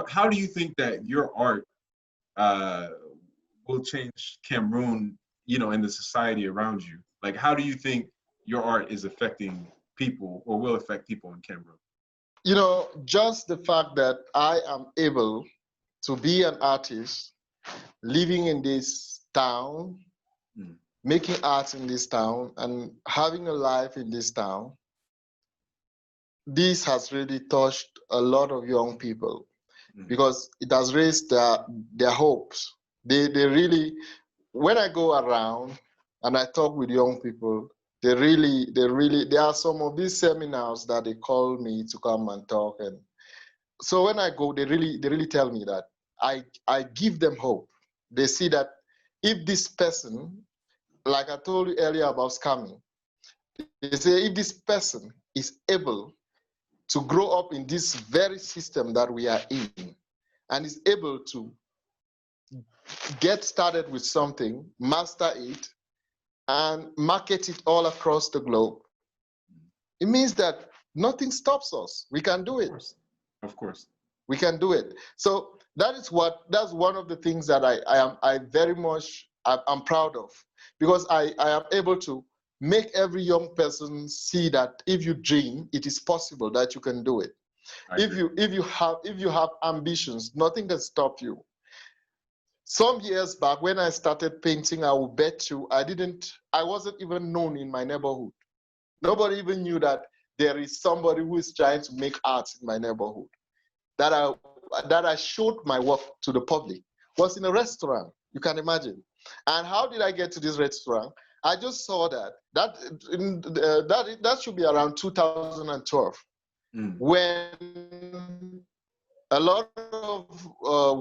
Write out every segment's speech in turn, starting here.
how do you think that your art uh, will change Cameroon, in the society around you? Like, how do you think your art is affecting people or will affect people in Cameroon? Just the fact that I am able to be an artist living in this town, Mm. making art in this town, and having a life in this town, this has really touched a lot of young people because it has raised their hopes. They really, when I go around and I talk with young people, there are some of these seminars that they call me to come and talk. And so when I go, they really tell me that I give them hope. They see that if this person, like I told you earlier about scamming, they say if this person is able to grow up in this very system that we are in and is able to get started with something, master it, and market it all across the globe, it means that nothing stops us. We can do it. Of course. We can do it. So that's one of the things that I'm proud of, because I am able to make every young person see that if you dream, it is possible that you can do it. If you have ambitions, nothing can stop you. Some years back, when I started painting, I will bet you I wasn't even known in my neighborhood. Nobody even knew that there is somebody who is trying to make art in my neighborhood. That I showed my work to the public was in a restaurant. You can imagine. And how did I get to this restaurant? I just saw that should be around 2012, when a lot of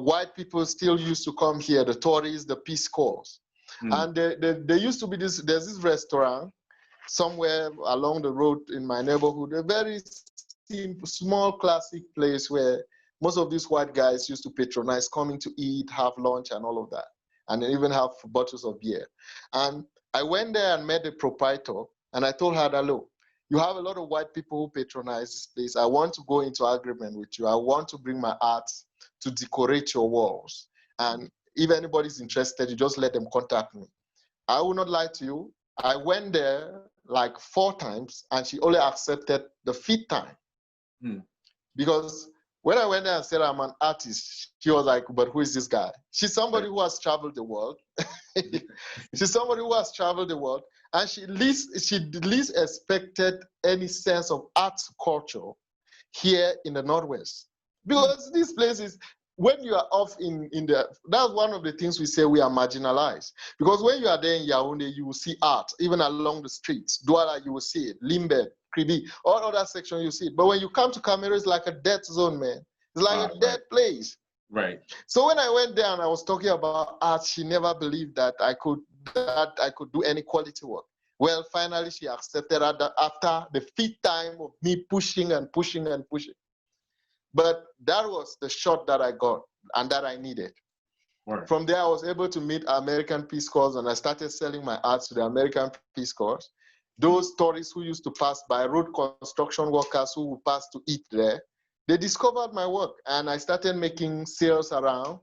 white people still used to come here, the Tories, the Peace Corps. And there used to be there's this restaurant somewhere along the road in my neighborhood, a very simple, small, classic place where most of these white guys used to patronize, coming to eat, have lunch, and all of that, and even have bottles of beer. And I went there and met the proprietor, and I told her that, look, you have a lot of white people who patronize this place. I want to go into agreement with you. I want to bring my art to decorate your walls. And if anybody's interested, you just let them contact me. I will not lie to you. I went there like 4 times, and she only accepted the 5th time. Because when I went there and said I'm an artist, she was like, but who is this guy? She's somebody who has traveled the world. She's somebody who has traveled the world, and she least expected any sense of art culture here in the Northwest. Because these places, when you are off that's one of the things we say we are marginalized. Because when you are there in Yaoundé, you will see art, even along the streets. Douala, you will see it. Limbe, Kribi, all other sections you see it. But when you come to Cameroon, it's like a death zone, man. It's like a dead place. Right. So when I went there and I was talking about art, she never believed that I could do any quality work. Well, finally, she accepted after the 5th time of me pushing and pushing and pushing. But that was the shot that I got and that I needed. Right. From there, I was able to meet American Peace Corps, and I started selling my art to the American Peace Corps. Those tourists who used to pass by, road construction workers who would pass to eat there, they discovered my work, and I started making sales around.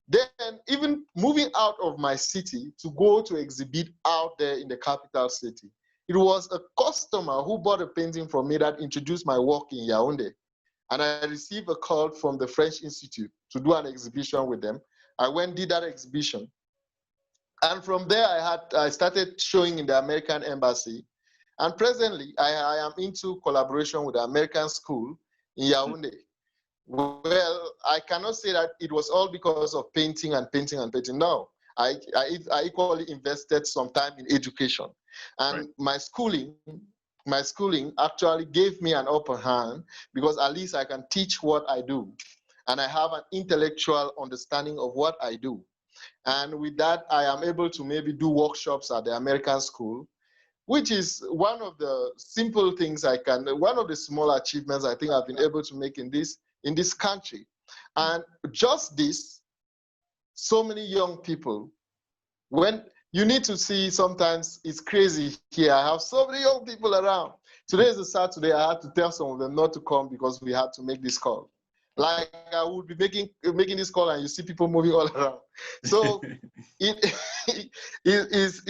Then even moving out of my city to go to exhibit out there in the capital city, it was a customer who bought a painting from me that introduced my work in Yaoundé. And I received a call from the French Institute to do an exhibition with them. I went, did that exhibition. And from there, I started showing in the American Embassy. And presently, I am into collaboration with the American School in Yaoundé. Well, I cannot say that it was all because of painting and painting and painting. No, I equally invested some time in education. And my schooling actually gave me an upper hand, because at least I can teach what I do. And I have an intellectual understanding of what I do. And with that, I am able to maybe do workshops at the American School, which is one of the simple things one of the small achievements I think I've been able to make in this country. And just this, so many young people, when you need to see, sometimes it's crazy here. I have so many young people around. Today is a Saturday. I had to tell some of them not to come because we had to make this call. Like I would be making this call and you see people moving all around. So it is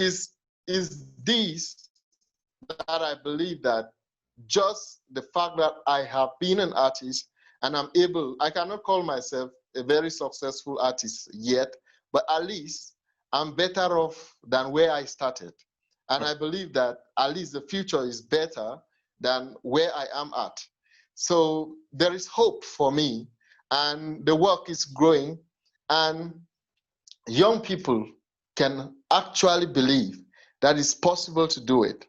this that I believe that just the fact that I have been an artist and I cannot call myself a very successful artist yet, but at least I'm better off than where I started. And I believe that at least the future is better than where I am at. So there is hope for me, and the work is growing, and young people can actually believe that it's possible to do it.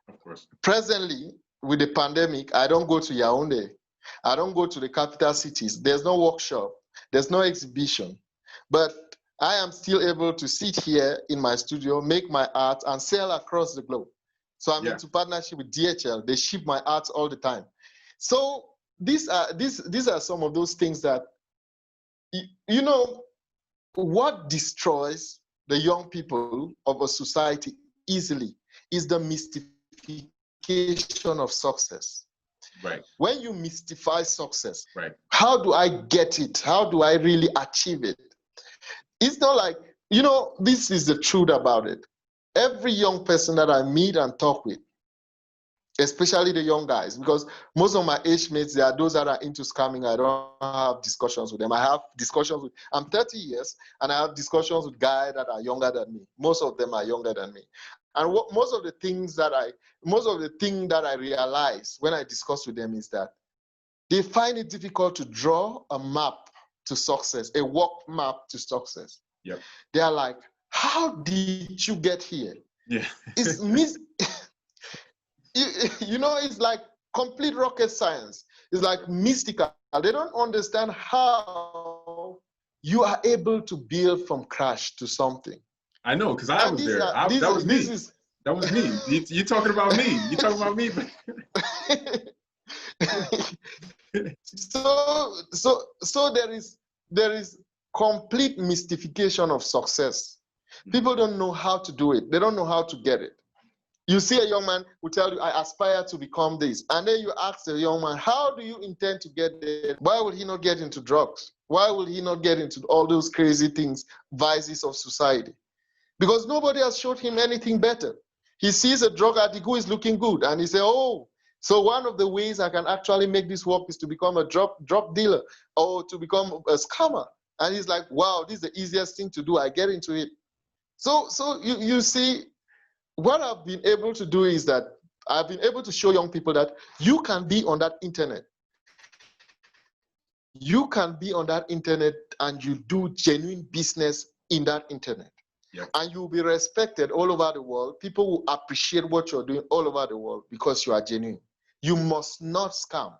Of course. Presently, with the pandemic, I don't go to Yaoundé. I don't go to the capital cities. There's no workshop. There's no exhibition. But I am still able to sit here in my studio, make my art, and sell across the globe. So I'm into partnership with DHL. They ship my art all the time. So these are some of those things that, you know, what destroys the young people of a society easily is the mystification of success. Right. When you mystify success, right. How do I get it? How do I really achieve it? It's not like, you know, this is the truth about it. Every young person that I meet and talk with, especially the young guys, because most of my age mates, they are those that are into scamming. I don't have discussions with them. I have discussions with, I'm 30 years, and I have discussions with guys that are younger than me. Most of them are younger than me. And most of the things that I realize when I discuss with them is that they find it difficult to draw a map to success, a work map to success. Yep. They are like, how did you get here? Yeah. You know, it's like complete rocket science. It's like mystical. They don't understand how you are able to build from crash to something. I know, because I was there. That was me. That was me. You talking about me. You talking about me. So there is complete mystification of success. People don't know how to do it. They don't know how to get it. You see a young man who tell you, I aspire to become this. And then you ask the young man, how do you intend to get there? Why will he not get into drugs? Why will he not get into all those crazy things, vices of society? Because nobody has showed him anything better. He sees a drug addict who is looking good, and he says, oh, so one of the ways I can actually make this work is to become a drug dealer or to become a scammer. And he's like, wow, this is the easiest thing to do. I get into it. So you see, what I've been able to do is that I've been able to show young people that you can be on that internet. You can be on that internet and you do genuine business in that internet. Yep. And you'll be respected all over the world. People will appreciate what you're doing all over the world because you are genuine. You must not scam.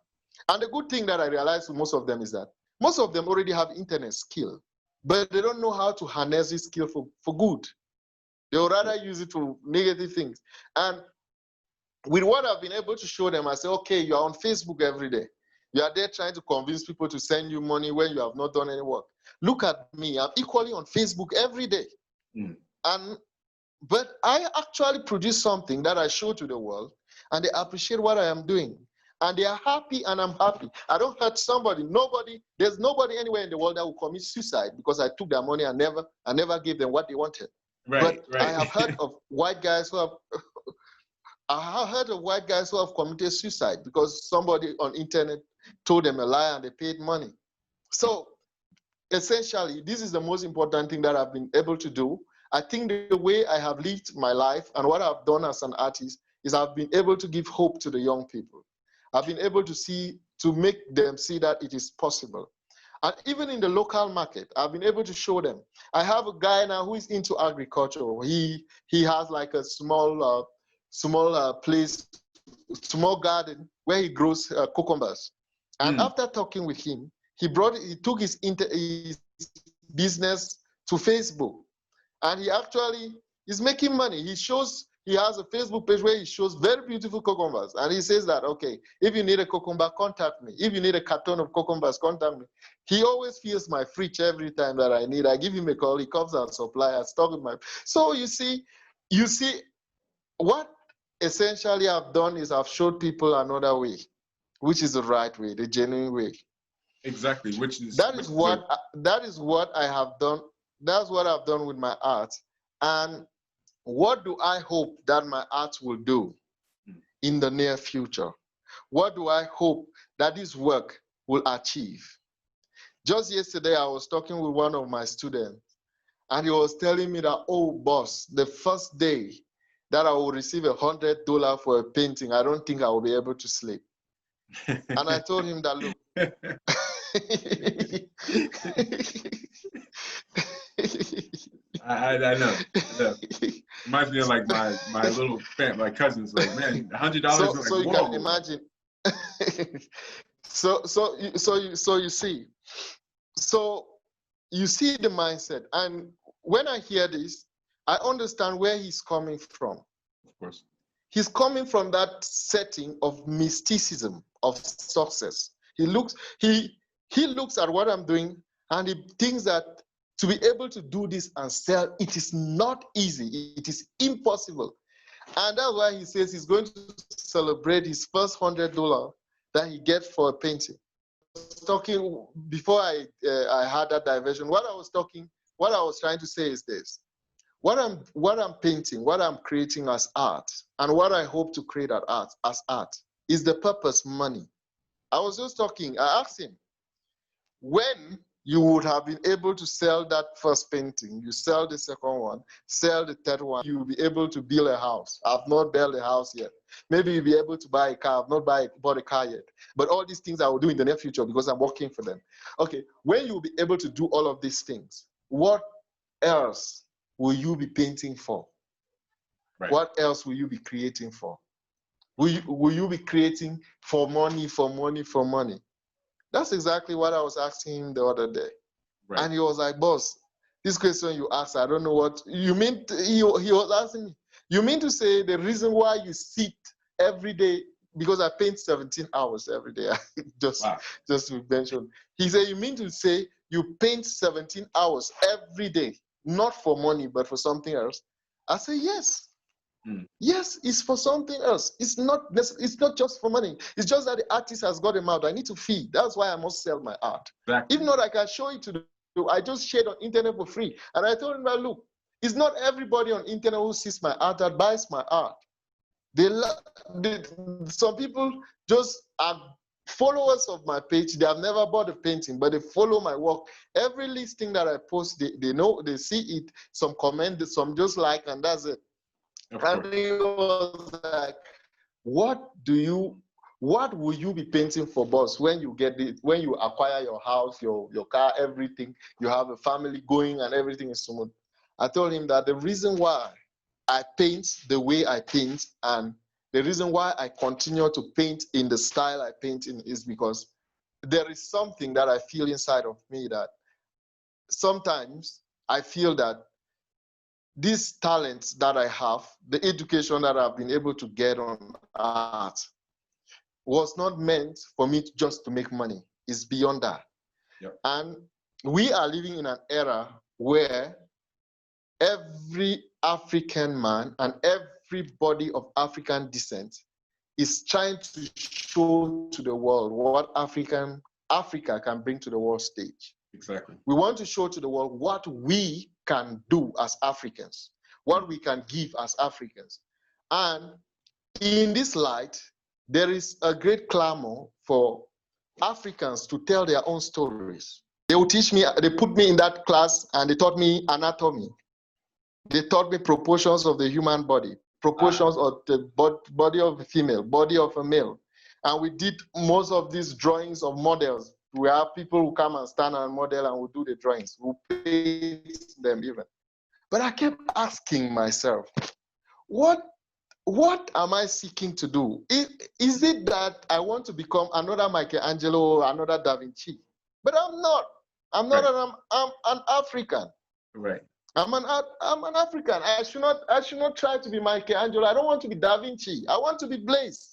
And the good thing that I realized with most of them is that most of them already have internet skill, but they don't know how to harness this skill for good. They would rather use it for negative things. And with what I've been able to show them, I say, okay, you're on Facebook every day. You are there trying to convince people to send you money when you have not done any work. Look at me. I'm equally on Facebook every day. But I actually produce something that I show to the world, and they appreciate what I am doing. And they are happy, and I'm happy. I don't hurt somebody. There's nobody anywhere in the world that will commit suicide because I took their money and never gave them what they wanted. Right. I have heard of white guys who have committed suicide because somebody on internet told them a lie and they paid money. So essentially, this is the most important thing that I've been able to do. I think the way I have lived my life and what I've done as an artist is I've been able to give hope to the young people. I've been able to make them see that it is possible. And even in the local market, I've been able to show them. I have a guy now who is into agriculture. He has like a small place, small garden where he grows cucumbers. And after talking with him, he took his business to Facebook. And he actually is making money. He has a Facebook page where he shows very beautiful cucumbers. And he says that, okay, if you need a cucumber, contact me. If you need a carton of cucumbers, contact me. He always fills my fridge every time that I need. I give him a call. He comes and supply. I stock with my. So you see, what essentially I've done is I've showed people another way, which is the right way, the genuine way. Exactly, which is That is what I have done. That's what I've done with my art. And what do I hope that my art will do in the near future? What do I hope that this work will achieve? Just yesterday, I was talking with one of my students, and he was telling me that, oh, boss, the first day that I will receive $100 for a painting, I don't think I will be able to sleep. And I told him that, look, I know. Reminds me of like my little my cousins. Like, man, $100. So like, you whoa. can imagine. So you see. So you see the mindset, and when I hear this, I understand where he's coming from. Of course. He's coming from that setting of mysticism of success. He looks at what I'm doing, and he thinks that to be able to do this and sell, it is not easy. It is impossible. And that's why he says he's going to celebrate his first $100 that he gets for a painting. Talking before I had that diversion. What I was trying to say is this: what I'm painting, what I'm creating as art, and what I hope to create as art is the purpose money. I was just talking. I asked him, when you would have been able to sell that first painting, you sell the second one, sell the third one, you'll be able to build a house. I've not built a house yet. Maybe you'll be able to buy a car. I've not bought a car yet. But all these things I will do in the near future because I'm working for them. Okay, when you'll be able to do all of these things, what else will you be painting for? Right. What else will you be creating for? Will you be creating for money, for money, for money? That's exactly what I was asking him the other day. Right. And he was like, boss, this question you asked, I don't know what you mean. He was asking me, you mean to say the reason why you sit every day, because I paint 17 hours every day, just to mention. He said, you mean to say you paint 17 hours every day, not for money, but for something else? I say, yes. Yes, it's for something else. It's not just for money. It's just that the artist has got a mouth. I need to feed. That's why I must sell my art. Exactly. If not, I can show it to you. I just shared on internet for free. And I told him, well, look, it's not everybody on internet who sees my art that buys my art. Some people just are followers of my page. They have never bought a painting, but they follow my work. Every listing that I post, they know, they see it, some comment, some just like, and that's it. And he was like, what will you be painting for, boss, when you get it, when you acquire your house, your car, everything, you have a family going and everything is smooth? I told him that the reason why I paint the way I paint and the reason why I continue to paint in the style I paint in is because there is something that I feel inside of me that sometimes I feel that these talents that I have, the education that I've been able to get on art, was not meant for me just to make money. It's beyond that. Yep. And we are living in an era where every African man and everybody of African descent is trying to show to the world what Africa can bring to the world stage. Exactly. We want to show to the world what we can do as Africans, what we can give as Africans. And in this light, there is a great clamor for Africans to tell their own stories. They will teach me, they put me in that class and they taught me anatomy. They taught me proportions of the human body, proportions of the body of a female, body of a male. And we did most of these drawings of models. We have people who come and stand and model and we do the drawings. We paint them even. But I kept asking myself, what am I seeking to do? Is it that I want to become another Michelangelo or another Da Vinci? But I'm not. I'm not. Right. I'm an African. Right. I'm an African. I should not try to be Michelangelo. I don't want to be Da Vinci. I want to be Blaise.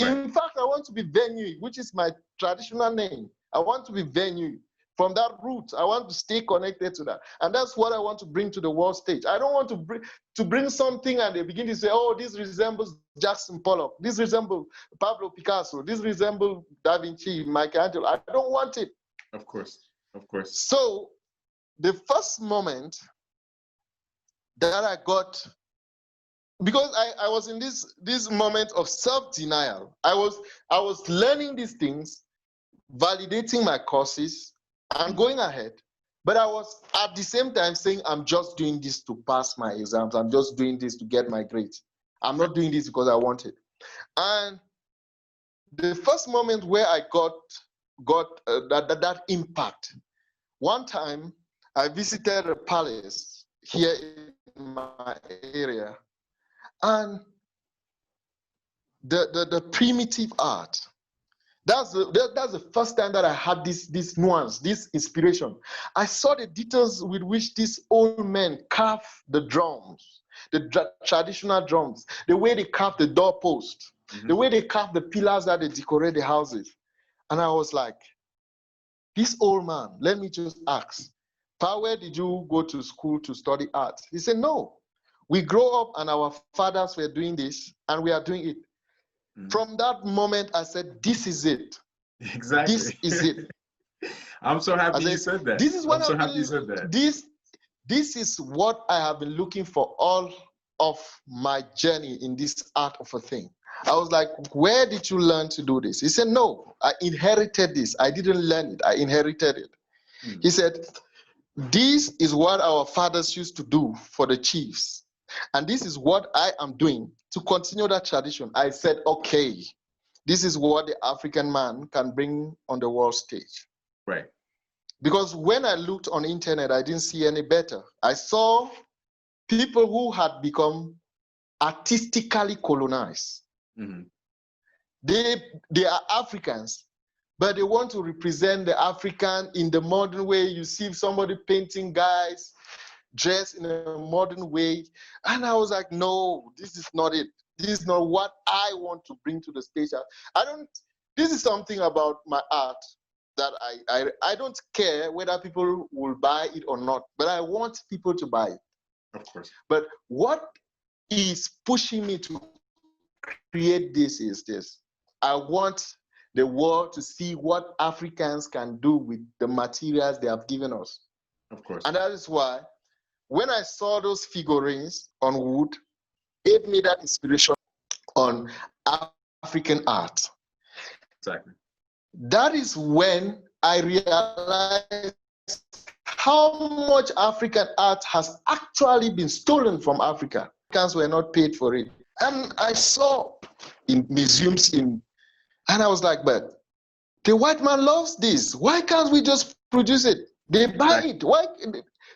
Right. In fact, I want to be Venue, which is my traditional name. I want to be Venue. from that root. I want to stay connected to that. And that's what I want to bring to the world stage. I don't want to bring something and they begin to say, oh, this resembles Jackson Pollock. This resembles Pablo Picasso. This resembles Da Vinci, Michelangelo. I don't want it. Of course. Of course. So the first moment that I got, because I was in this moment of self-denial. I was learning these things, validating my courses, and going ahead. But I was at the same time saying, I'm just doing this to pass my exams. I'm just doing this to get my grades. I'm not doing this because I want it. And the first moment where I got that impact, one time I visited a palace here in my area, and the primitive art. That's the first time that I had this nuance, this inspiration. I saw the details with which these old men carve the drums, the traditional drums, the way they carve the doorpost, the way they carve the pillars that they decorate the houses. And I was like, this old man, let me just ask, Pa, where did you go to school to study art? He said, no. We grow up and our fathers were doing this and we are doing it. From that moment, I said, this is it. Exactly. This is it. I'm so happy you said that. This is what I'm so happy you said that. This is what I have been looking for all of my journey in this art of a thing. I was like, where did you learn to do this? He said, no, I inherited this. I didn't learn it. I inherited it. He said, this is what our fathers used to do for the chiefs. And this is what I am doing to continue that tradition. I said, okay, this is what the African man can bring on the world stage. Right. Because when I looked on the internet, I didn't see any better. I saw people who had become artistically colonized. They are Africans, but they want to represent the African in the modern way. You see somebody painting guys dressed in a modern way. And I was like, no, this is not it. This is not what I want to bring to the stage. This is something about my art that I don't care whether people will buy it or not, but I want people to buy it. Of course. But what is pushing me to create this is this. I want the world to see what Africans can do with the materials they have given us. Of course. And that is why when I saw those figurines on wood, it gave me that inspiration on African art. Exactly. That is when I realized how much African art has actually been stolen from Africa. Africans were not paid for it. And I saw in museums and I was like, but the white man loves this. Why can't we just produce it? They buy it. Why?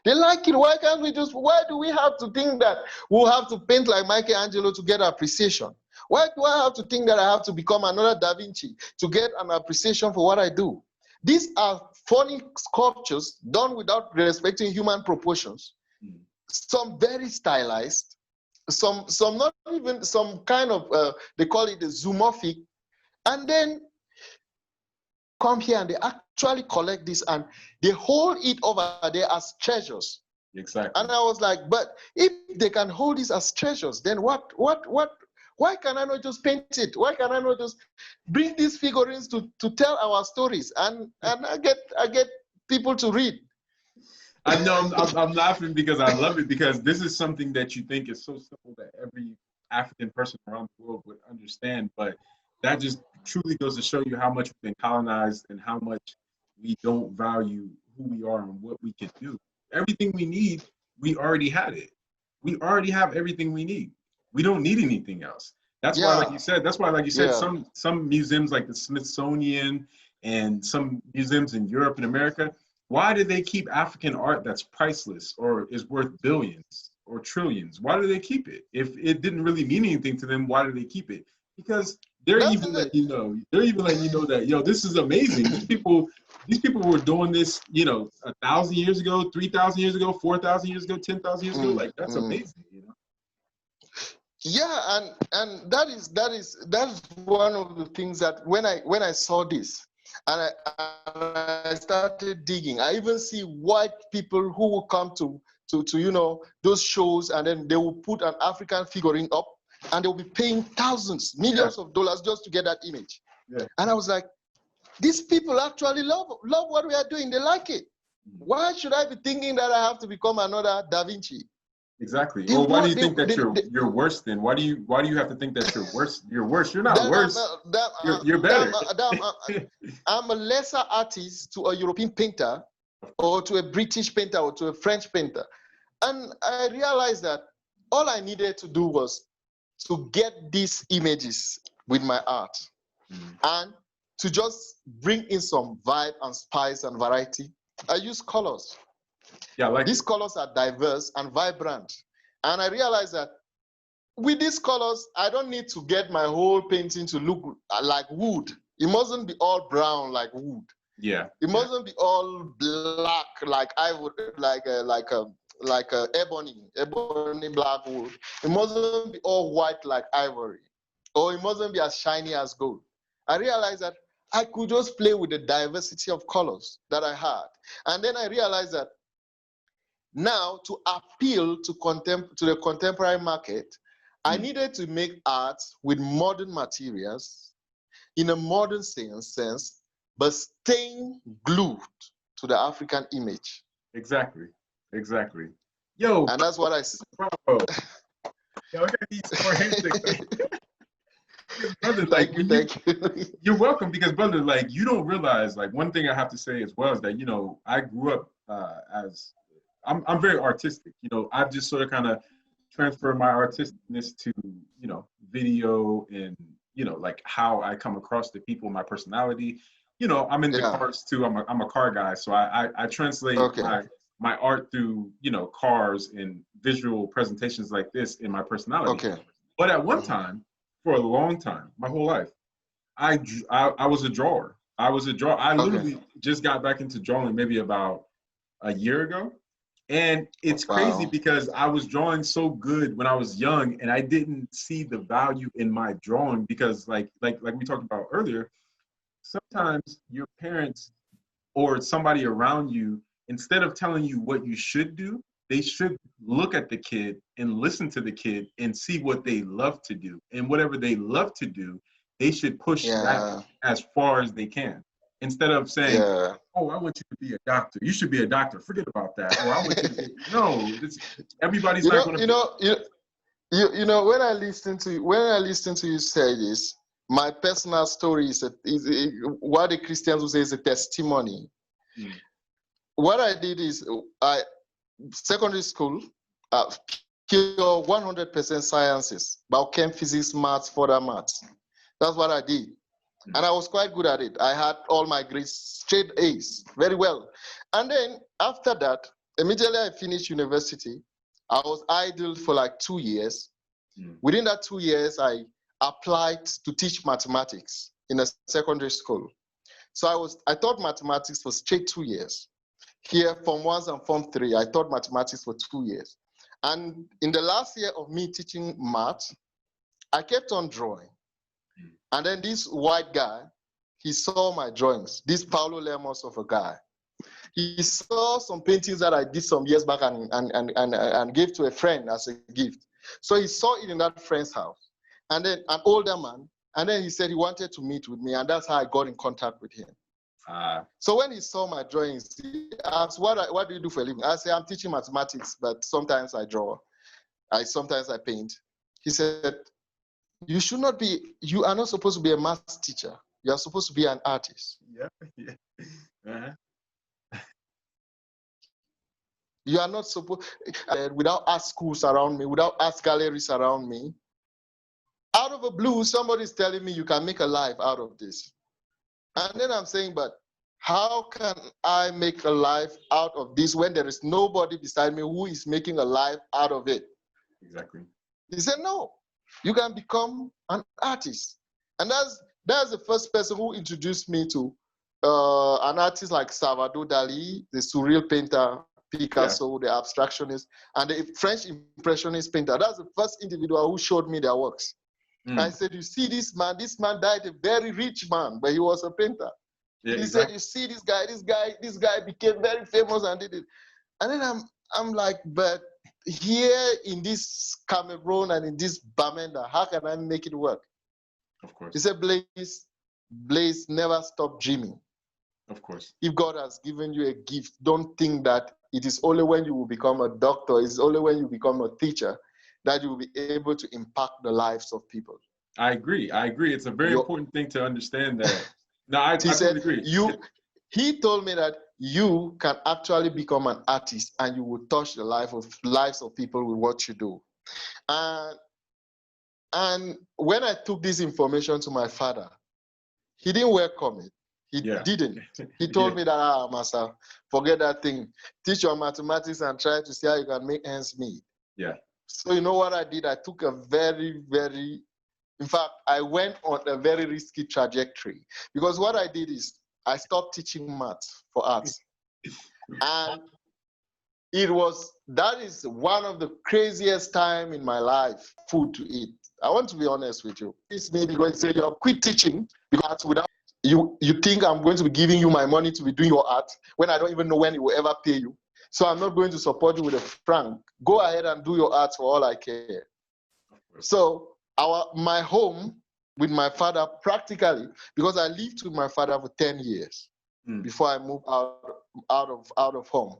They like it. Why can't we just, why do we have to think that we'll have to paint like Michelangelo to get appreciation? Why do I have to think that I have to become another Da Vinci to get an appreciation for what I do? These are funny sculptures done without respecting human proportions. Some very stylized, some not even, some kind of, they call it the zoomorphic. And then come here and they actually collect this and they hold it over there as treasures. Exactly. And I was like, but if they can hold this as treasures, then why can I not just paint it? Why can I not just bring these figurines to tell our stories? And I get people to read. I know I'm laughing because I love it, because this is something that you think is so simple that every African person around the world would understand, but that just truly goes to show you how much we've been colonized and how much we don't value who we are and what we can do. Everything we need, we already had it. We already have everything we need. We don't need anything else. That's why, like you said, some museums like the Smithsonian and some museums in Europe and America, why do they keep African art that's priceless or is worth billions or trillions? Why do they keep it? If it didn't really mean anything to them, why do they keep it? Because they're even letting you know, that, yo, this is amazing. These people were doing this, 1,000 years ago, 3,000 years ago, 4,000 years ago, 10,000 years ago. Like, that's amazing, Yeah, and that is one of the things that when I saw this, And I started digging. I even see white people who will come to those shows, and then they will put an African figurine up, and they'll be paying thousands, millions of dollars just to get that image. Yeah. And I was like, these people actually love what we are doing. They like it. Why should I be thinking that I have to become another Da Vinci? Exactly. Or why do you think that you're worse than? Why do you have to think that you're worse? You're worse. You're not worse. You're better. I'm a lesser artist to a European painter, or to a British painter, or to a French painter. And I realized that all I needed to do was to get these images with my art, and to just bring in some vibe and spice and variety. I use colors. Yeah, like these colors are diverse and vibrant. And I realized that with these colors, I don't need to get my whole painting to look like wood. It mustn't be all brown like wood. Yeah. It mustn't be all black like ivory, like ebony black wood. It mustn't be all white like ivory, or it mustn't be as shiny as gold. I realized that I could just play with the diversity of colors that I had. And then I realized that now, to appeal to the contemporary market, I needed to make art with modern materials in a modern sense, but staying glued to the African image. Exactly. Yo. And that's what I said. Yo, I got these more handshakes. Brother, thank you. You're welcome, because brother, like, you don't realize, like, one thing I have to say as well is that, I grew up as I'm very artistic. I've just sort of kind of transferred my artisticness to, video and, like how I come across to people, my personality. I'm into cars too. I'm a car guy. So I translate my art through, cars and visual presentations like this in my personality. But at one time, for a long time, my whole life, I was a drawer. I literally just got back into drawing maybe about a year ago. And it's crazy because I was drawing so good when I was young, and I didn't see the value in my drawing because like we talked about earlier, sometimes your parents or somebody around you, instead of telling you what you should do, they should look at the kid and listen to the kid and see what they love to do. And whatever they love to do, they should push that as far as they can. Instead of saying, oh, I want you to be a doctor. You should be a doctor. Forget about that. Or I want you to be, no, everybody's not going to. When I listen to you say this, my personal story is what the Christians would say is a testimony. What I did is, secondary school, pure 100% sciences, biochem, physics, maths, further maths. That's what I did. And I was quite good at it. I had all my grades straight A's, very well. And then after that, immediately I finished university, I was idle for like 2 years. Within that 2 years, I applied to teach mathematics in a secondary school. So I taught mathematics for straight 2 years. Here, Form 1 and Form 3, I taught mathematics for 2 years. And in the last year of me teaching math, I kept on drawing. And then this white guy, he saw my drawings, this Paulo Lemos of a guy. He saw some paintings that I did some years back and gave to a friend as a gift. So he saw it in that friend's house. And then an older man, and then he said he wanted to meet with me, and that's how I got in contact with him. So when he saw my drawings, he asked, what do you do for a living? I said, I'm teaching mathematics, but sometimes I draw. Sometimes I paint. He said, you are not supposed to be a math teacher. You are supposed to be an artist. You are not supposed, without art schools around me, without art galleries around me. Out of the blue, somebody is telling me you can make a life out of this. And then I'm saying, but how can I make a life out of this when there is nobody beside me who is making a life out of it? Exactly. He said, no, you can become an artist. And that's the first person who introduced me to an artist like Salvador Dali, the surreal painter, Picasso, the abstractionist, and the French impressionist painter. That's the first individual who showed me their works. I said, you see this man died a very rich man, but he was a painter. Yeah, He said, exactly. "You see, this guy became very famous and did it." And then I'm like, but here in this Cameroon and in this Bamenda, how can I make it work? Of course. He said, Blaise, never stop dreaming. Of course. If God has given you a gift, don't think that it is only when you will become a doctor, it's only when you become a teacher that you will be able to impact the lives of people. I agree. I agree. It's a very Your, important thing to understand that. No, I he said, totally agree. he told me that you can actually become an artist and you will touch the lives of people with what you do. And when I took this information to my father, he didn't welcome it. He Yeah. didn't. He told me that, Master, forget that thing. Teach your mathematics and try to see how you can make ends meet. Yeah. So you know what I did? I took a in fact, I went on a very risky trajectory. Because what I did is I stopped teaching maths for arts. And that is one of the craziest time in my life, food to eat. I want to be honest with you. It's maybe going to say you have quit teaching because without you think I'm going to be giving you my money to be doing your art when I don't even know when it will ever pay you. So I'm not going to support you with a franc. Go ahead and do your art for all I care. So my home with my father practically, because I lived with my father for 10 years before I moved out of home.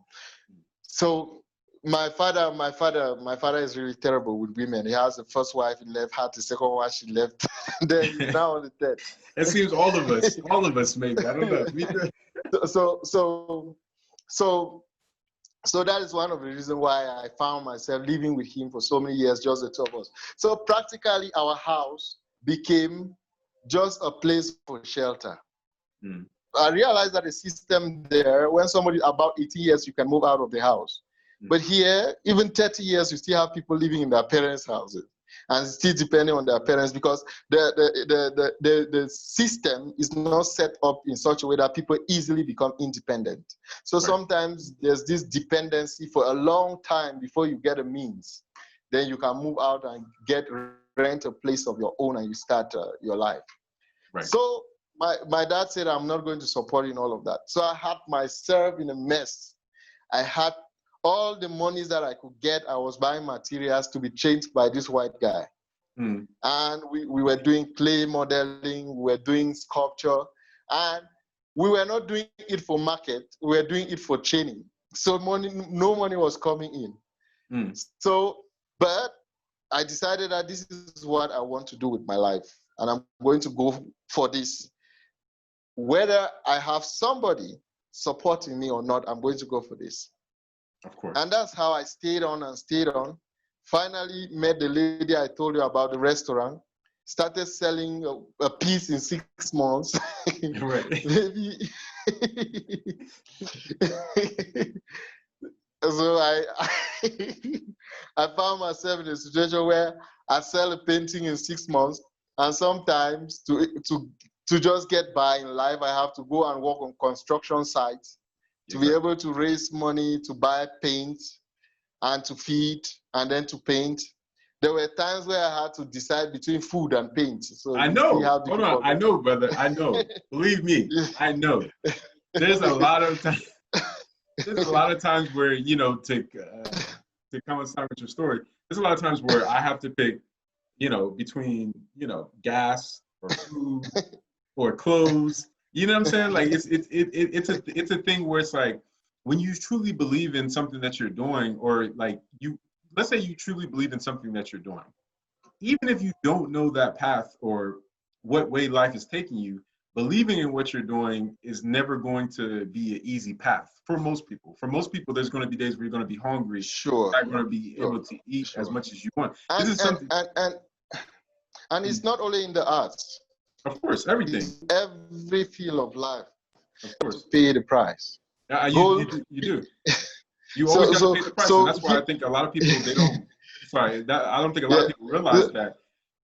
So my father is really terrible with women. He has the first wife, he left, had the second wife, she left. Then he's now on the third. It seems all of us maybe. I don't know. So that is one of the reasons why I found myself living with him for so many years, just the two of us. So practically our house became just a place for shelter. I realized that the system there, when somebody about 80 years, you can move out of the house. But here, even 30 years, you still have people living in their parents' houses and still depending on their parents because the system is not set up in such a way that people easily become independent. So sometimes there's this dependency for a long time before you get a means. Then you can move out and rent a place of your own and you start your life. So my dad said, I'm not going to support in all of that. So I had myself in a mess. I had all the monies that I could get. I was buying materials to be changed by this white guy. And we were doing clay modeling, we were doing sculpture, and we were not doing it for market, we were doing it for training. So no money was coming in. So, but I decided that this is what I want to do with my life, and I'm going to go for this. Whether I have somebody supporting me or not, I'm going to go for this. Of course. And that's how I stayed on and stayed on. Finally met the lady I told you about, the restaurant. Started selling a piece in 6 months. Maybe. So I found myself in a situation where I sell a painting in 6 months, and sometimes to just get by in life, I have to go and work on construction sites to be able to raise money to buy paint and to feed and then to paint. There were times where I had to decide between food and paint. So I know. Hold on. I know, brother. I know. Believe me, I know. There's a lot of times. There's a lot of times where, you know, to coincide with your story, there's a lot of times where I have to pick, you know, between, you know, gas or food or clothes. You know what I'm saying? Like it's a thing where it's like when you truly believe in something that you're doing, or like let's say you truly believe in something that you're doing, even if you don't know that path or what way life is taking you, believing in what you're doing is never going to be an easy path for most people. For most people, there's going to be days where you're going to be hungry. Sure. You're not going to be able to eat as much as you want. And, this is something. And it's not only in the arts. Of course, everything. It's every field of life. Of course. Pay the price. You do. You always got to pay the price. And that's why I think a lot of people, they don't, I don't think a lot of people realize that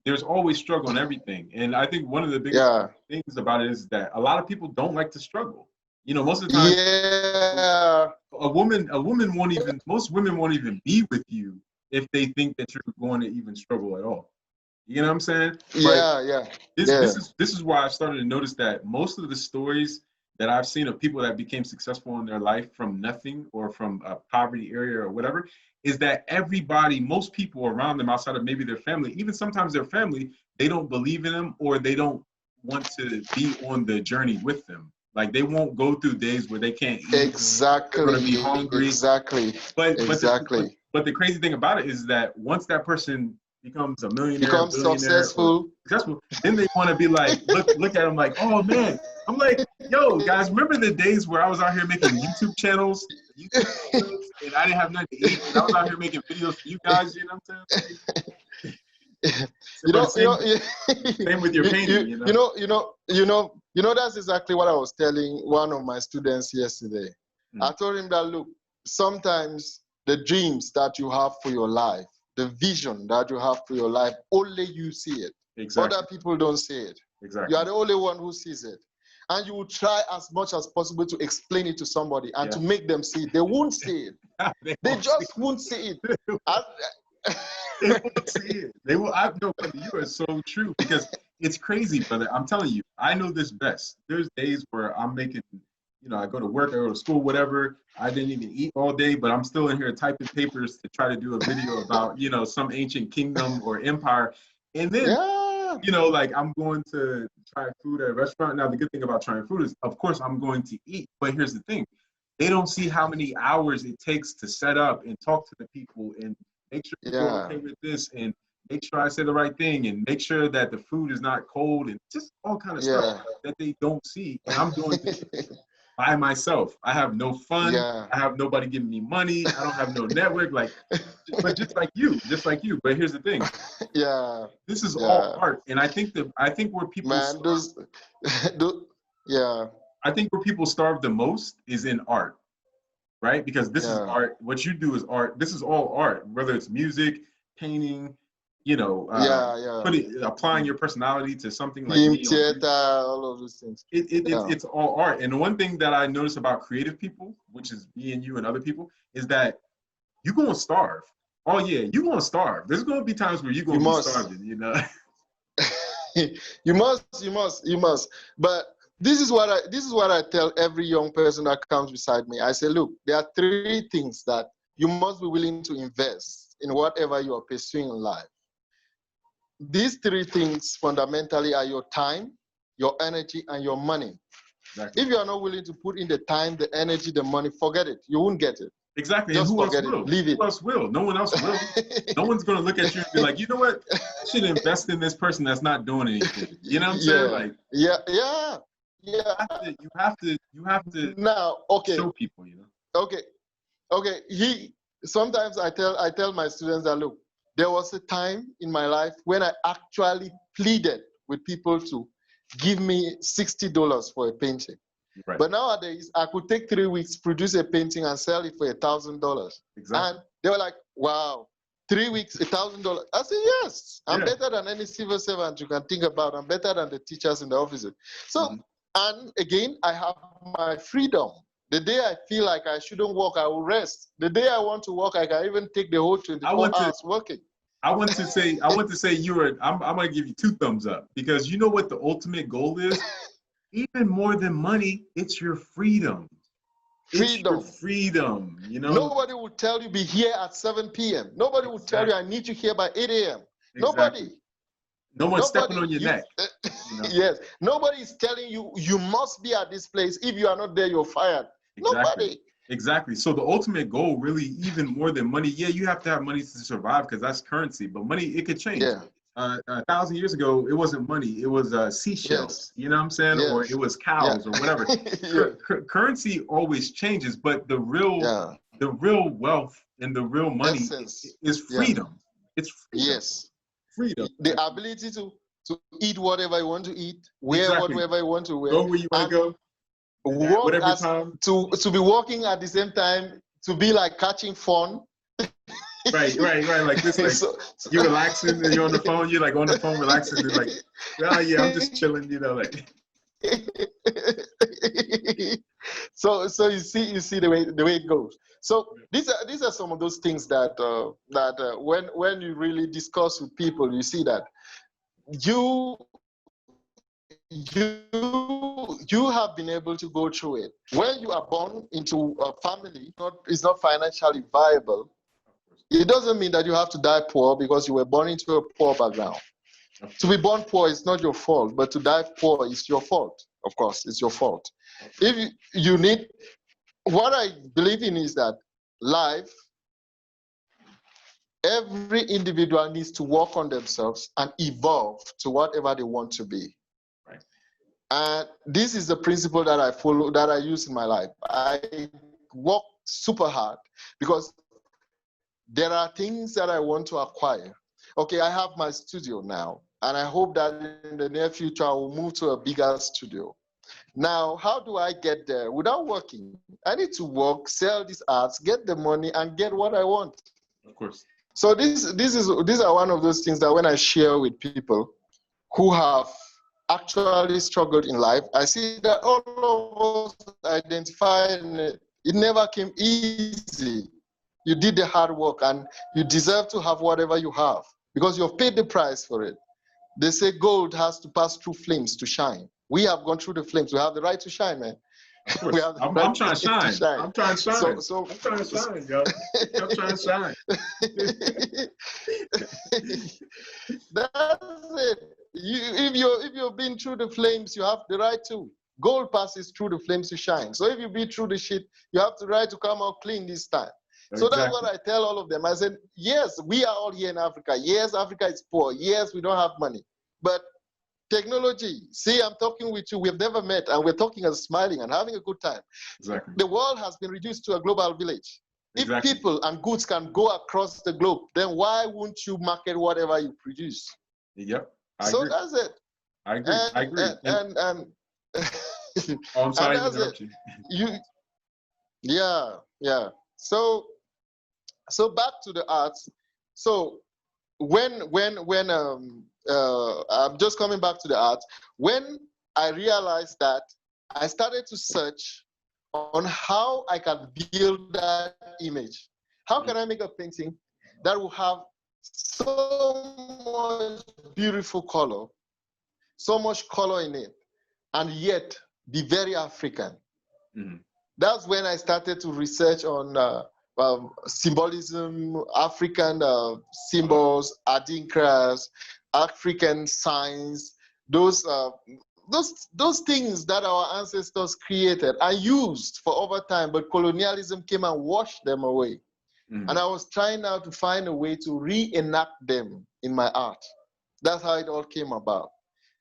there's always struggle in everything. And I think one of the biggest things about it is that a lot of people don't like to struggle. You know, most of the time, most women won't even be with you if they think that you're going to even struggle at all. You know what I'm saying? Yeah. This is why I started to notice that most of the stories that I've seen of people that became successful in their life from nothing or from a poverty area or whatever, is that everybody, most people around them outside of maybe their family, even sometimes their family, they don't believe in them or they don't want to be on the journey with them. Like they won't go through days where they can't eat. Exactly. They're going to be hungry. Exactly. But the crazy thing about it is that once that person becomes a millionaire, becomes billionaire, successful, then they want to be like, look at them like, oh man. I'm like, yo, guys, remember the days where I was out here making YouTube channels, and I didn't have nothing to eat, and I was out here making videos for you guys, you know what I'm saying? Same with your painting, that's exactly what I was telling one of my students yesterday. I told him that, look, sometimes the dreams that you have for your life, the vision that you have for your life, only you see it. Exactly. Other people don't see it. Exactly. You are the only one who sees it. And you will try as much as possible to explain it to somebody and to make them see it. They won't see it. They just won't see it. They won't see it. They will. No, you are so true, because it's crazy, brother. I'm telling you, I know this best. There's days where I'm making, I go to work, I go to school, whatever. I didn't even eat all day, but I'm still in here typing papers to try to do a video about, some ancient kingdom or empire. And then, like I'm going to try food at a restaurant. Now, the good thing about trying food is, of course, I'm going to eat. But here's the thing. They don't see how many hours it takes to set up and talk to the people and make sure you're okay with this and make sure I say the right thing and make sure that the food is not cold and just all kind of stuff that they don't see. And I'm doing this by myself. I have no fun. I have nobody giving me money. I don't have no network. But just like you. But here's the thing. This is all art. And I think where people I think where people starve the most is in art. Right? Because this is art. What you do is art. This is all art, whether it's music, painting, applying your personality to something like theater, all of those things. It's all art. And the one thing that I notice about creative people, which is me and you and other people, is that you're going to starve. Oh yeah, you're going to starve. There's going to be times where you're going to be starving, You must. But this is what I tell every young person that comes beside me. I say, look, there are 3 things that you must be willing to invest in whatever you are pursuing in life. These 3 things fundamentally are your time, your energy, and your money. Exactly. If you are not willing to put in the time, the energy, the money, forget it. You won't get it. Exactly. Just and who forget else will? it. Leave it. Who else will? No one else will. No one's going to look at you and be like, you know what? I should invest in this person that's not doing anything. You know what I'm saying? Like, you have to now, show people, Sometimes I tell my students that, look, there was a time in my life when I actually pleaded with people to give me $60 for a painting. Right. But nowadays, I could take 3 weeks, produce a painting, and sell it for $1,000. Exactly. And they were like, wow, 3 weeks, $1,000. I said, yes, I'm better than any civil servant you can think about. I'm better than the teachers in the offices. So, and again, I have my freedom. The day I feel like I shouldn't work, I will rest. The day I want to work, I can even take the whole 24 hours working. I want to say I'm going to give you 2 thumbs up, because you know what the ultimate goal is? Even more than money, it's your freedom. It's your freedom, Nobody will tell you be here at 7 p.m. Nobody will tell you I need you here by 8 a.m. Nobody. No one's stepping on your neck. Yes. Nobody is telling you you must be at this place. If you are not there, you're fired. Exactly. Nobody. Exactly. So the ultimate goal, really, even more than money, you have to have money to survive because that's currency. But money, it could change. 1,000 years ago, it wasn't money. It was seashells. You know what I'm saying? Or it was cows or whatever. Currency always changes, but the real wealth and the real money is freedom. It's freedom. Yes. Freedom. The ability to eat whatever you want to eat, wear whatever you want to wear. Go where you want to go. Whatever time. To be working at the same time, to be like catching fun. Right. Like this, like you're relaxing and you're on the phone. You're like on the phone relaxing. And like, oh yeah, I'm just chilling. Like. So you see the way it goes. So these are some of those things that when you really discuss with people, you see that you you have been able to go through it. When you are born into a family, it's not financially viable. It doesn't mean that you have to die poor because you were born into a poor background. To be born poor is not your fault, but to die poor is your fault. Of course, it's your fault. If you need, what I believe in is that life, every individual needs to work on themselves and evolve to whatever they want to be. Right. And this is the principle that I follow, that I use in my life. I work super hard because there are things that I want to acquire. Okay, I have my studio now, and I hope that in the near future I will move to a bigger studio. Now, how do I get there without working? I need to work, sell these arts, get the money, and get what I want. Of course. So these are one of those things that when I share with people who have actually struggled in life, I see that all of us identify, and it never came easy. You did the hard work, and you deserve to have whatever you have because you've paid the price for it. They say gold has to pass through flames to shine. We have gone through the flames. We have the right to shine, man. Of course. I'm trying to shine. I'm trying to shine. So I'm trying to shine, yo. I'm trying to shine. That's it. If you've been through the flames, you have the right to. Gold passes through the flames to shine. So if you be through the shit, you have the right to come out clean this time. So that's what I tell all of them. I said, yes, we are all here in Africa. Yes, Africa is poor. Yes, we don't have money. But technology, see, I'm talking with you. We've never met, and we're talking and smiling and having a good time. Exactly. The world has been reduced to a global village. Exactly. If people and goods can go across the globe, then why wouldn't you market whatever you produce? Yep. I So agree. that's it. I agree. I agree. And oh, I'm sorry to interrupt you. Yeah. So back to the arts. So when I'm just coming back to the art, when I realized that, I started to search on how I can build that image. How can I make a painting that will have so much beautiful color, so much color in it, and yet be very African? Mm-hmm. That's when I started to research on symbolism, African symbols, adinkas, African signs, those things that our ancestors created and used for over time, but colonialism came and washed them away. Mm-hmm. And I was trying now to find a way to reenact them in my art. That's how it all came about.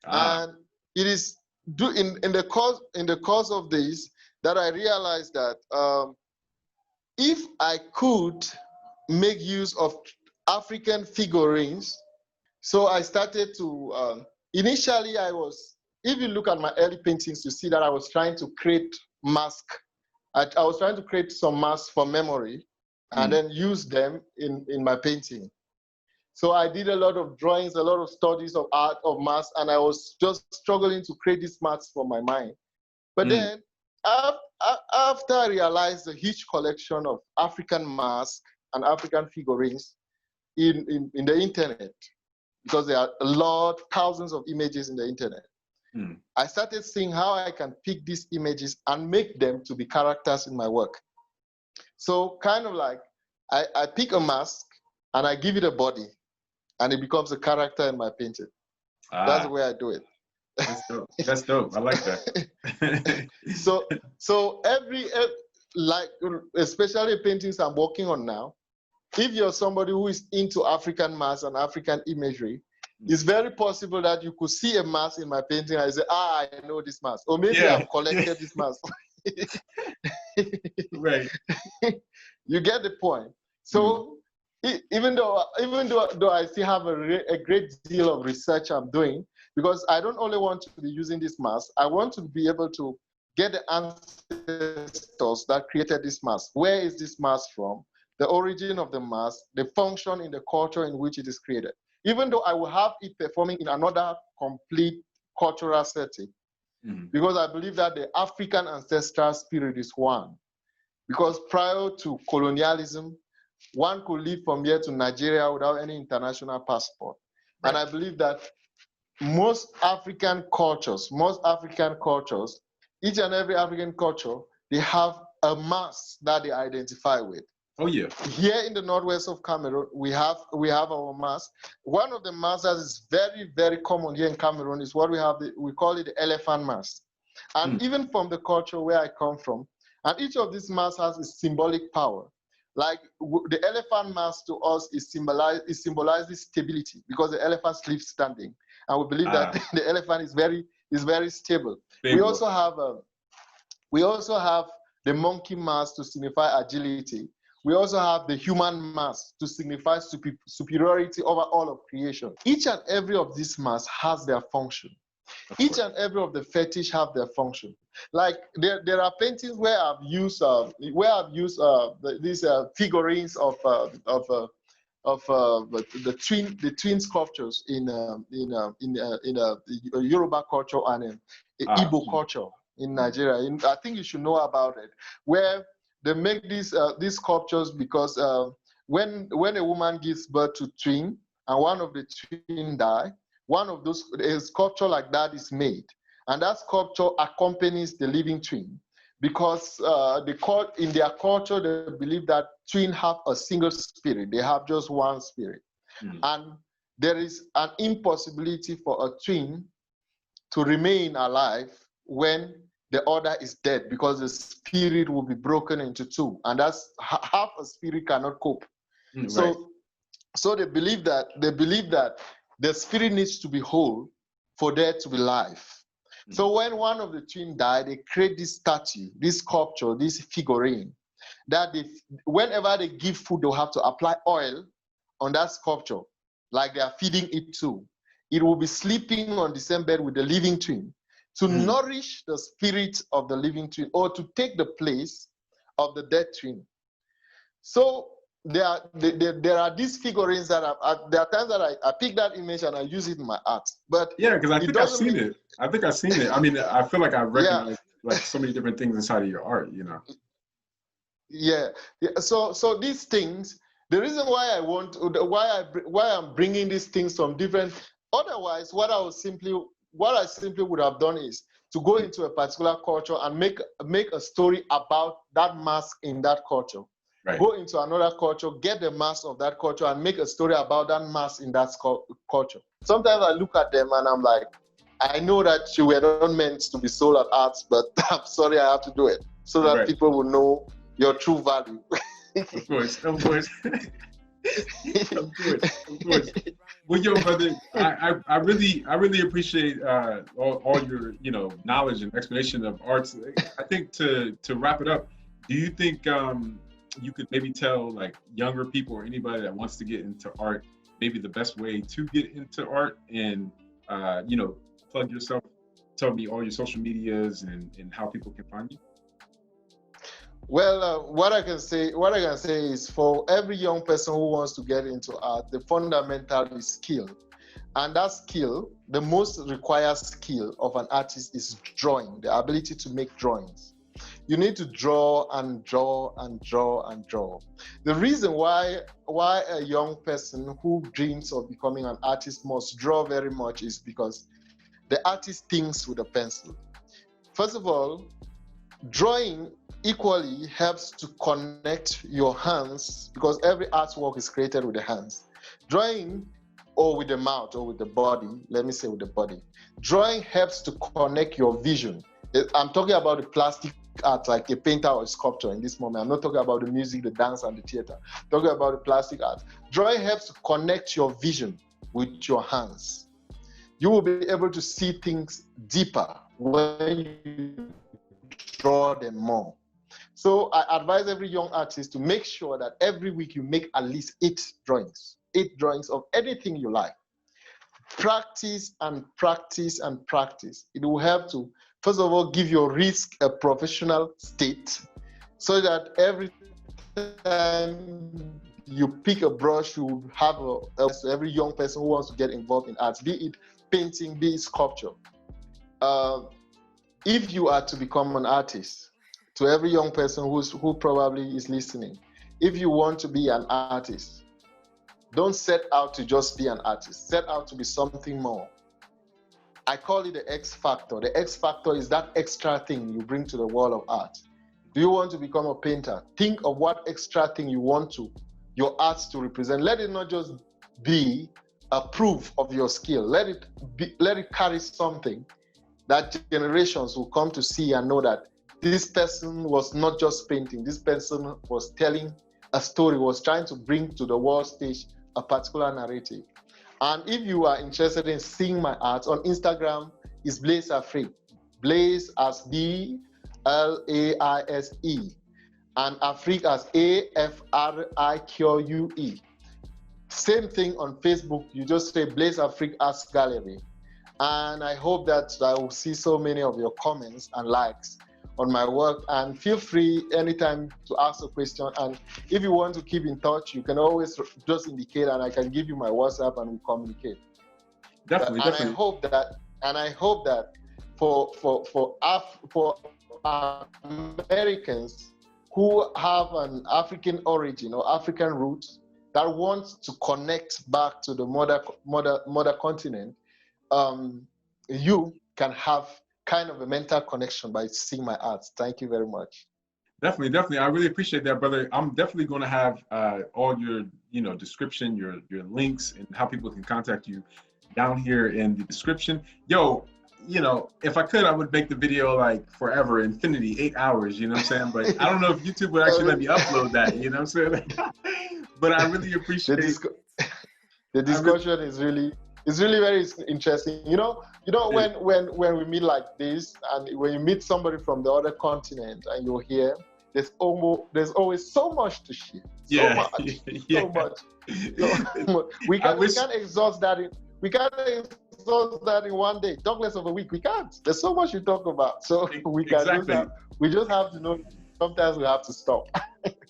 And it is in the course of this that I realized that if I could make use of African figurines, so I started to, initially if you look at my early paintings, you see that I was trying to create mask. I was trying to create some masks for memory and then use them in my painting. So I did a lot of drawings, a lot of studies of art, of masks, and I was just struggling to create these masks for my mind. But then after I realized the huge collection of African masks and African figurines in the internet, because there are thousands of images in the internet, I started seeing how I can pick these images and make them to be characters in my work. So kind of like, I pick a mask and I give it a body, and it becomes a character in my painting. That's the way I do it. That's dope. That's dope. I like that. So like especially paintings I'm working on now, if you're somebody who is into African masks and African imagery, it's very possible that you could see a mask in my painting and say, I know this mask. Or maybe I've collected this mask. Right. You get the point. So even though I still have a great deal of research I'm doing, because I don't only want to be using this mask, I want to be able to get the ancestors that created this mask. Where is this mask from? The origin of the mask, the function in the culture in which it is created. Even though I will have it performing in another complete cultural setting, because I believe that the African ancestral spirit is one. Because prior to colonialism, one could live from here to Nigeria without any international passport. Right. And I believe that most African cultures, each and every African culture, they have a mask that they identify with. Oh yeah. Here in the northwest of Cameroon, we have our mask. One of the masks that is very, very common here in Cameroon is what we have. We call it the elephant mask. And even from the culture where I come from, and each of these masks has a symbolic power. Like the elephant mask to us symbolizes stability, because the elephant sleeps standing, and we believe that the elephant is very stable. We also have the monkey mask to signify agility. We also have the human mask to signify superiority over all of creation. Each and every of these masks has their function. Each and every of the fetish have their function. Like there are paintings where I've used these figurines of the twin sculptures in Yoruba culture and Igbo culture in Nigeria. I think you should know about it, where they make these sculptures because when a woman gives birth to twin and one of the twin die, one of those, a sculpture like that is made, and that sculpture accompanies the living twin, because in their culture they believe that twin have a single spirit. They have just one spirit, and there is an impossibility for a twin to remain alive when the other is dead, because the spirit will be broken into two, and that's half a spirit cannot cope. So they believe that the spirit needs to be whole for there to be life. So when one of the twin die, they create this statue, this sculpture, this figurine, that whenever they give food, they'll have to apply oil on that sculpture, like they are feeding it to. It will be sleeping on the same bed with the living twin to nourish the spirit of the living twin, or to take the place of the dead twin. So there are these figurines that there are times that I pick that image and I use it in my art. But yeah, because I think I've seen it. I mean, I feel like I recognize like so many different things inside of your art, you know. Yeah. So these things, the reason why I'm bringing these things from different. Otherwise, what I simply would have done is to go into a particular culture and make a story about that mask in that culture. Right. Go into another culture, get the mask of that culture, and make a story about that mask in that culture. Sometimes I look at them and I'm like, I know that you were not meant to be sold at arts, but I'm sorry I have to do it so that people will know your true value. Of course. Of course. Well, yo, brother, I really appreciate all your knowledge and explanation of arts. I think to wrap it up, do you think you could maybe tell like younger people or anybody that wants to get into art, maybe the best way to get into art, and plug yourself, tell me all your social medias and how people can find you? Well, what I can say is, for every young person who wants to get into art, the fundamental is skill. And that skill, the most required skill of an artist is drawing, the ability to make drawings. You need to draw and draw and draw and draw. The reason why a young person who dreams of becoming an artist must draw very much is because the artist thinks with a pencil. First of all, drawing equally helps to connect your hands, because every artwork is created with the hands. Drawing, or with the mouth, or with the body, let me say with the body. Drawing helps to connect your vision. I'm talking about the plastic art, like a painter or a sculptor in this moment. I'm not talking about the music, the dance, and the theater. I'm talking about the plastic art. Drawing helps to connect your vision with your hands. You will be able to see things deeper when you draw them more. So I advise every young artist to make sure that every week you make at least 8 drawings of anything you like. Practice and practice and practice. It will help to, first of all, give your wrist a professional state, so that every time you pick a brush, you have so every young person who wants to get involved in arts, be it painting, be it sculpture. If you are to become an artist, to every young person who probably is listening, if you want to be an artist, don't set out to just be an artist. Set out to be something more. I call it the X factor. The X factor is that extra thing you bring to the world of art. Do you want to become a painter? Think of what extra thing you want your art to represent. Let it not just be a proof of your skill. Let it carry something that generations will come to see and know that this person was not just painting. This person was telling a story, was trying to bring to the world stage a particular narrative. And if you are interested in seeing my art, on Instagram is Blaise Afrique. Blaise as Blaise, and Afrique as Afrique. Same thing on Facebook. You just say Blaise Afrique Arts Gallery. And I hope that I will see so many of your comments and likes on my work. And feel free anytime to ask a question. And if you want to keep in touch, you can always just indicate, and I can give you my WhatsApp and we communicate. Definitely. And I hope that for Americans who have an African origin or African roots that want to connect back to the mother continent, you can have kind of a mental connection by seeing my art. Thank you very much. Definitely. I really appreciate that, brother. I'm definitely going to have all your, description, your links, and how people can contact you down here in the description. Yo, if I could, I would make the video like forever, infinity, 8 hours, you know what I'm saying? But I don't know if YouTube would actually let me upload that, you know what I'm saying? But I really appreciate the discussion is really very interesting. When we meet like this, and when you meet somebody from the other continent and you're here, there's always so much to share. So much. We can't exhaust that in one day. Talk less of a week. We can't. There's so much to talk about. So we just have to know. Sometimes we have to stop.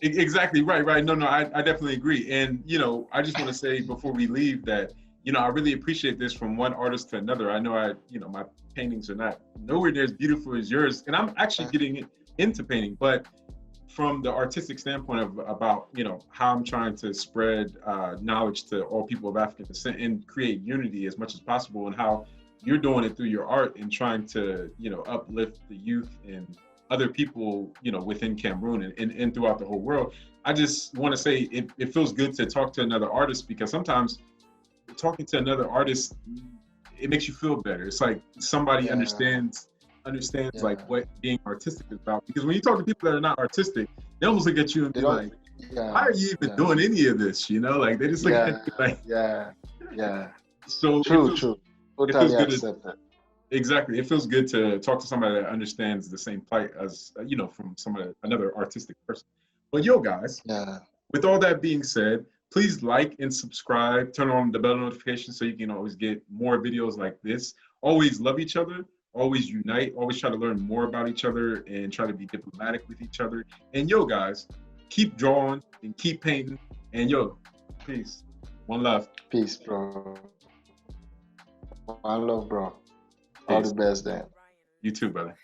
Exactly. Right. No, I definitely agree. And, I just want to say before we leave that, I really appreciate this from one artist to another. I know my paintings are not nowhere near as beautiful as yours. And I'm actually getting into painting, but from the artistic standpoint about how I'm trying to spread knowledge to all people of African descent and create unity as much as possible, and how you're doing it through your art and trying to uplift the youth and other people within Cameroon and throughout the whole world. I just want to say it feels good to talk to another artist, because sometimes talking to another artist, it makes you feel better. It's like somebody understands like what being artistic is about. Because when you talk to people that are not artistic, they almost look at you and be like, why are you even doing any of this? Like they just look at you like, So true. Totally accept that. Exactly. It feels good to talk to somebody that understands the same plight as, from another artistic person. But guys, with all that being said, please like and subscribe, turn on the bell notification so you can always get more videos like this. Always love each other, always unite, always try to learn more about each other and try to be diplomatic with each other. And guys, keep drawing and keep painting. And peace. One love. Peace, bro. One love, bro. All the best, Dan. You too, brother.